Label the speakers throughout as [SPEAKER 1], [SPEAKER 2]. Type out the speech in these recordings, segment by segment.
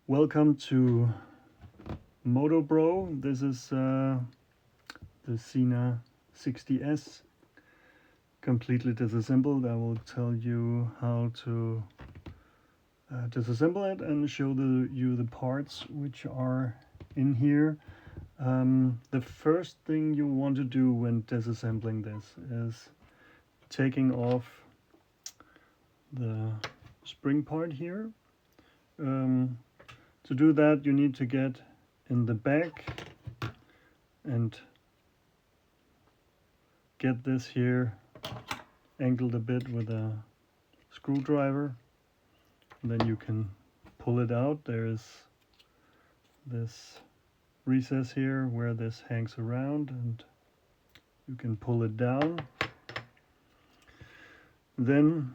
[SPEAKER 1] Welcome to Moto-Bro. This is the Sena 60S completely disassembled. I will tell you how to disassemble it and show you the parts which are in here. The first thing you want to do when disassembling this is taking off the spring part here. To do that, you need to get in the back and get this here angled a bit with a screwdriver. And then you can pull it out. There's this recess here where this hangs around and you can pull it down. Then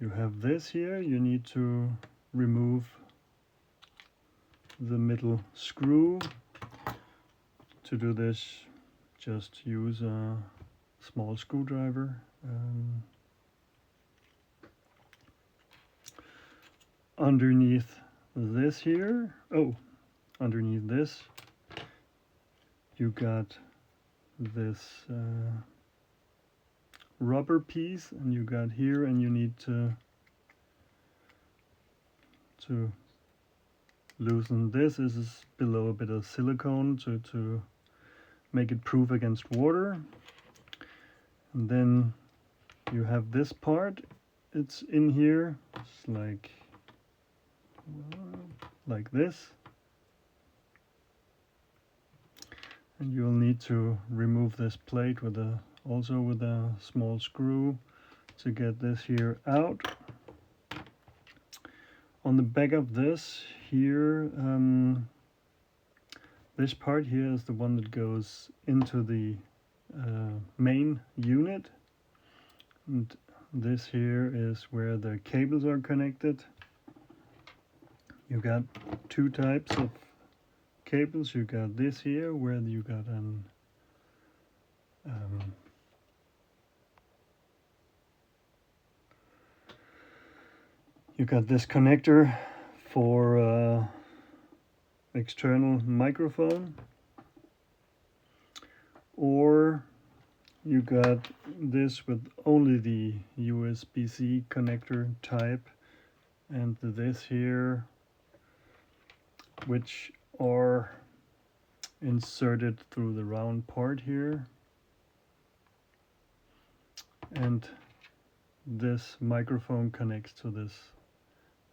[SPEAKER 1] you have this here. You need to remove the middle screw. To do this, just use a small screwdriver. Underneath this here, underneath this, you got this rubber piece, and you got here, and you need to loosen this. This is below a bit of silicone to make it proof against water. And then you have this part. It's in here. It's like this. And you'll need to remove this plate also with a small screw to get this here out. On the back of this here, this part here is the one that goes into the main unit, and this here is where the cables are connected. You got two types of cables. You got this here where you got an you got this connector for external microphone, or you got this with only the USB-C connector type, and this here, which are inserted through the round part here, and this microphone connects to this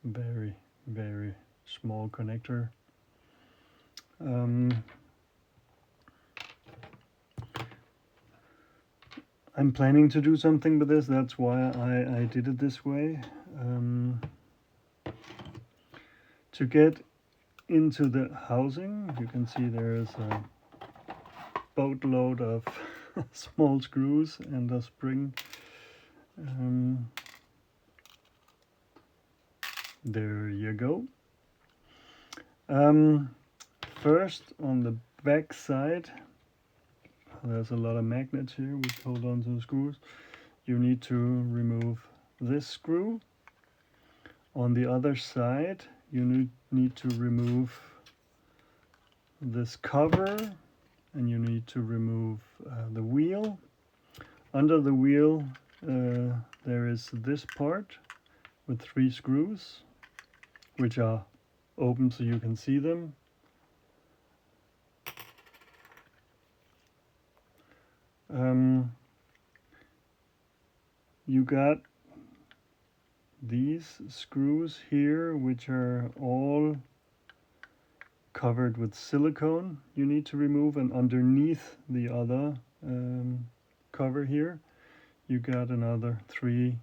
[SPEAKER 1] very small connector. I'm planning to do something with this, that's why I did it this way. To get into the housing, you can see there is a boatload of small screws and a spring. There you go. First, on the back side, there's a lot of magnets here which hold on to the screws. You need to remove this screw. On the other side, you need to remove this cover, and you need to remove the wheel. Under the wheel there is this part with 3 screws, which are open so you can see them. You got these screws here, which are all covered with silicone. You need to remove, and underneath the other cover here, you got another 3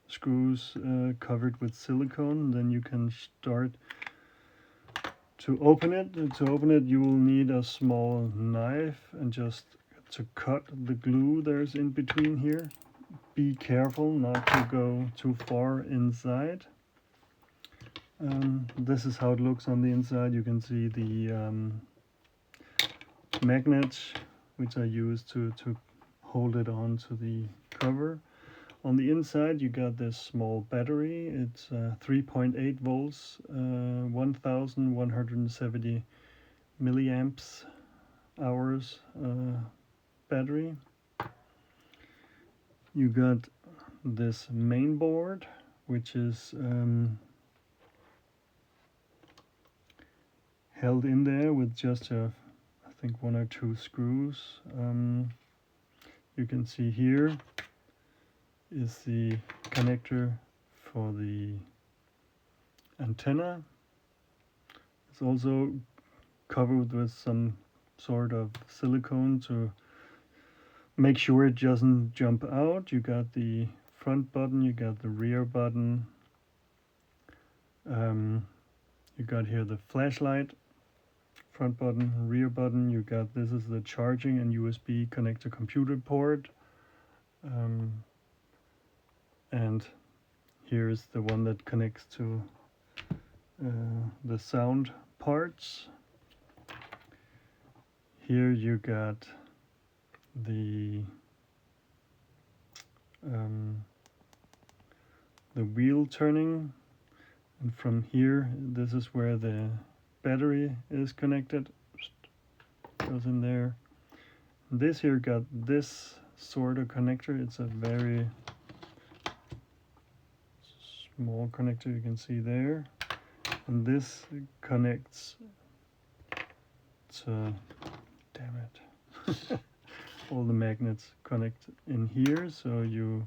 [SPEAKER 1] screws covered with silicone. Then you can start to open it. And to open it, you will need a small knife, and just to cut the glue there's in between here. Be careful not to go too far inside. This is how it looks on the inside. You can see the magnets which are used to hold it on to the cover. On the inside you got this small battery. It's 3.8 volts, 1170 milliamps hours battery. You got this main board, which is held in there with just I think 1 or 2 screws. You can see here is the connector for the antenna. It's also covered with some sort of silicone to make sure it doesn't jump out. You got the front button, you got the rear button. You got here the flashlight, front button, rear button. You got, this is the charging and USB connector computer port. And here's the one that connects to the sound parts. Here you got the wheel turning, and from here this is where the battery is connected. Goes in there. This here got this sort of connector. It's a very small connector, you can see there, and this connects to, damn it, all the magnets connect in here. So you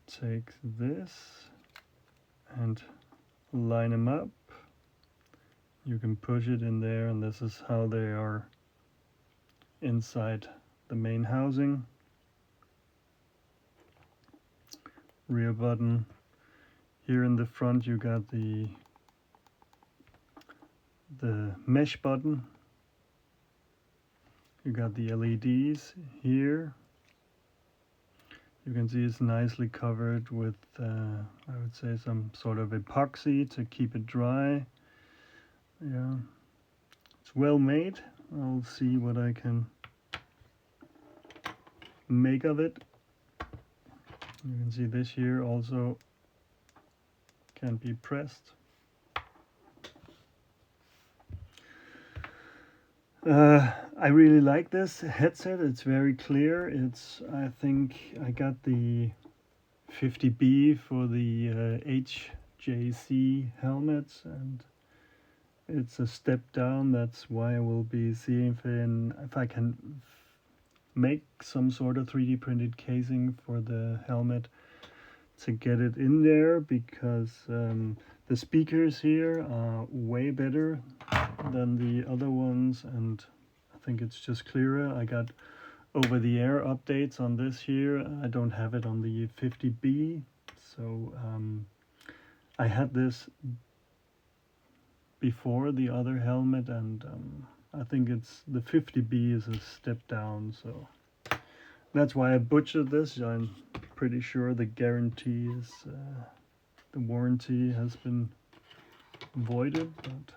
[SPEAKER 1] take this and line them up. You can push it in there, and this is how they are inside the main housing. Rear button. Here in the front you got the mesh button. You got the LEDs here. You can see it's nicely covered with I would say some sort of epoxy to keep it dry. Yeah, it's well made. I'll see what I can make of it. You can see this here also can be pressed. I really like this headset. It's very clear. I think I got the 50B for the HJC helmets, and it's a step down. That's why I will be seeing if I can make some sort of 3D printed casing for the helmet to get it in there, because the speakers here are way better than the other ones, and I think it's just clearer. I got over-the-air updates on this here. I don't have it on the 50B, so I had this before the other helmet, and I think it's the 50B is a step down, so that's why I butchered this. I'm pretty sure the guarantee is the warranty has been voided, but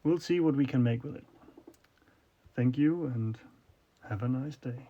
[SPEAKER 1] we'll see what we can make with it. Thank you and have a nice day.